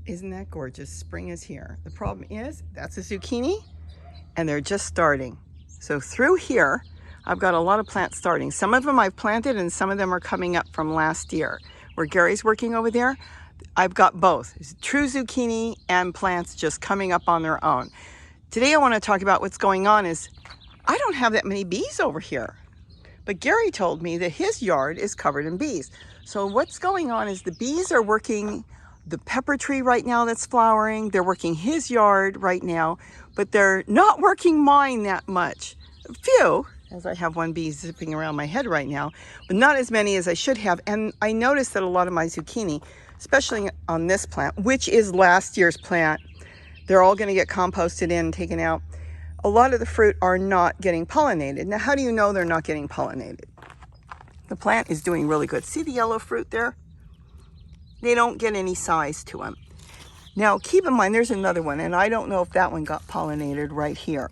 Isn't that gorgeous? Spring is here. The problem is that's a zucchini and they're just starting. So through here, I've got a lot of plants starting. Some of them I've planted and some of them are coming up from last year. Where Gary's working over there, I've got both. True zucchini and plants just coming up on their own. Today I want to talk about what's going on is I don't have that many bees over here. But Gary told me that his yard is covered in bees. So what's going on is the bees are working the pepper tree right now that's flowering. They're working his yard right now, but they're not working mine that much. A few, as I have one bee zipping around my head right now, but not as many as I should have. And I noticed that a lot of my zucchini, especially on this plant, which is last year's plant, they're all going to get composted in and taken out. A lot of the fruit are not getting pollinated. Now, how do you know they're not getting pollinated? The plant is doing really good. See the yellow fruit there? They don't get any size to them. Now, keep in mind, there's another one, and I don't know if that one got pollinated right here.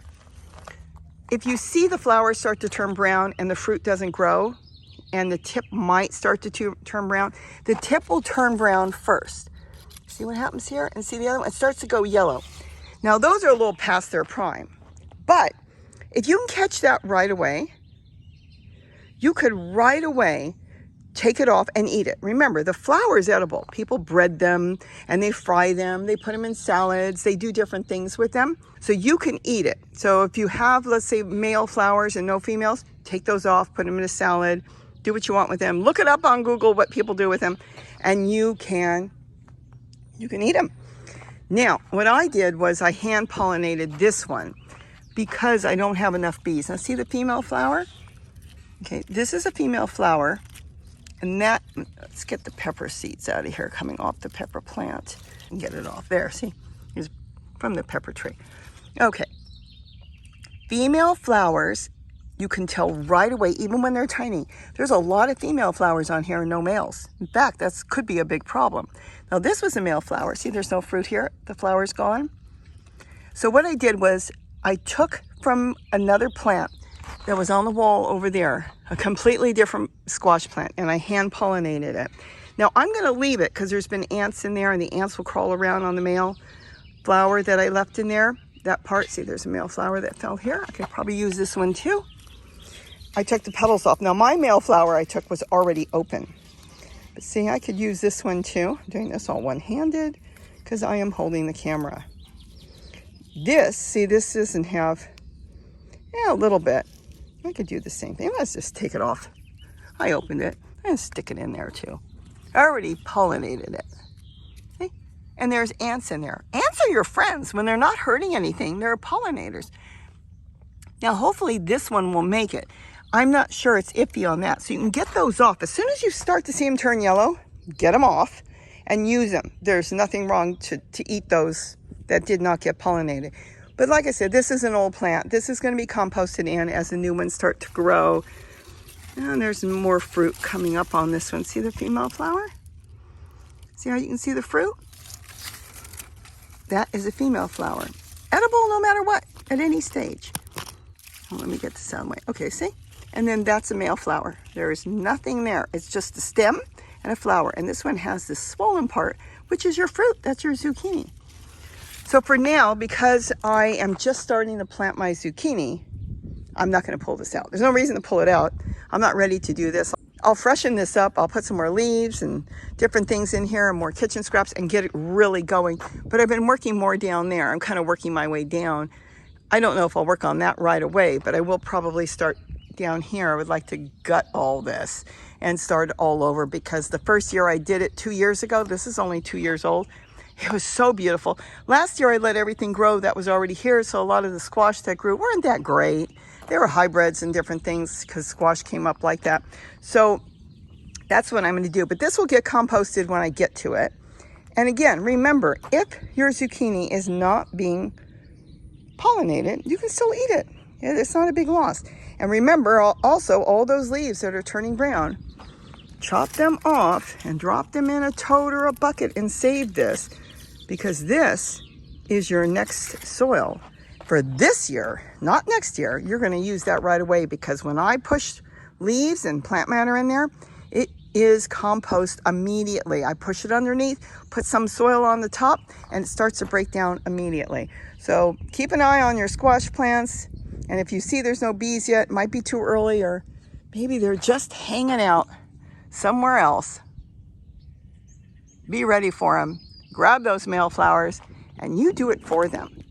If you see the flowers start to turn brown and the fruit doesn't grow, and the tip might start to turn brown, the tip will turn brown first. See what happens here? And see the other one? It starts to go yellow. Now, those are a little past their prime. But if you can catch that right away, you could right away take it off and eat it. Remember, the flower is edible. People bread them and they fry them. They put them in salads. They do different things with them. So you can eat it. So if you have, let's say, male flowers and no females, take those off, put them in a salad, do what you want with them. Look it up on Google what people do with them, and you can eat them. Now, what I did was I hand pollinated this one because I don't have enough bees. Now, see the female flower? Okay, this is a female flower. And that, let's get the pepper seeds out of here coming off the pepper plant and get it off there. See, here's from the pepper tree. Okay, female flowers, you can tell right away, even when they're tiny. There's a lot of female flowers on here and no males. In fact, that could be a big problem. Now this was a male flower. See, there's no fruit here. The flower's gone. So what I did was I took from another plant that was on the wall over there, a completely different squash plant, and I hand pollinated it. Now I'm going to leave it because there's been ants in there and the ants will crawl around on the male flower that I left in there. That part, see there's a male flower that fell here. I could probably use this one too. I took the petals off. Now my male flower I took was already open. But see, I could use this one too. I'm doing this all one-handed because I am holding the camera. This, see, this doesn't have, a little bit. I could do the same thing. Let's just take it off. I opened it and stick it in there too. I already pollinated it. See? And there's ants in there. Ants are your friends. When they're not hurting anything, they're pollinators. Now, hopefully this one will make it. I'm not sure, it's iffy on that. So you can get those off. As soon as you start to see them turn yellow, get them off and use them. There's nothing wrong to eat those that did not get pollinated. But like I said, this is an old plant. This is going to be composted in as the new ones start to grow. And there's more fruit coming up on this one. See the female flower? See how you can see the fruit? That is a female flower. Edible no matter what, at any stage. Oh, let me get this out of the way. Okay, see? And then that's a male flower. There is nothing there. It's just a stem and a flower. And this one has this swollen part, which is your fruit. That's your zucchini. So for now, because I am just starting to plant my zucchini, I'm not going to pull this out. There's no reason to pull it out. I'm not ready to do this. I'll freshen this up. I'll put some more leaves and different things in here and more kitchen scraps and get it really going. But I've been working more down there. I'm kind of working my way down. I don't know if I'll work on that right away, but I will probably start down here. I would like to gut all this and start all over because the first year I did it 2 years ago, this is only 2 years old. It was so beautiful. Last year I let everything grow that was already here, so a lot of the squash that grew weren't that great. They were hybrids and different things because squash came up like that. So that's what I'm going to do. But this will get composted when I get to it. And again, remember, if your zucchini is not being pollinated, you can still eat it. It's not a big loss. And remember also all those leaves that are turning brown, chop them off and drop them in a tote or a bucket and save this, because this is your next soil for this year, not next year. You're going to use that right away, because when I push leaves and plant matter in there, is compost immediately. I push it underneath, put some soil on the top, and it starts to break down immediately. So keep an eye on your squash plants. And if you see there's no bees yet, it might be too early, or maybe they're just hanging out somewhere else. Be ready for them. Grab those male flowers and you do it for them.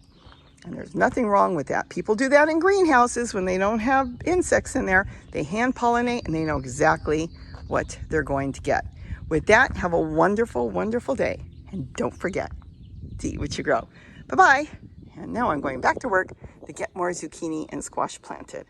And there's nothing wrong with that. People do that in greenhouses when they don't have insects in there. They hand pollinate and they know exactly what they're going to get. With that, have a wonderful, wonderful day. And don't forget to eat what you grow. Bye-bye. And now I'm going back to work to get more zucchini and squash planted.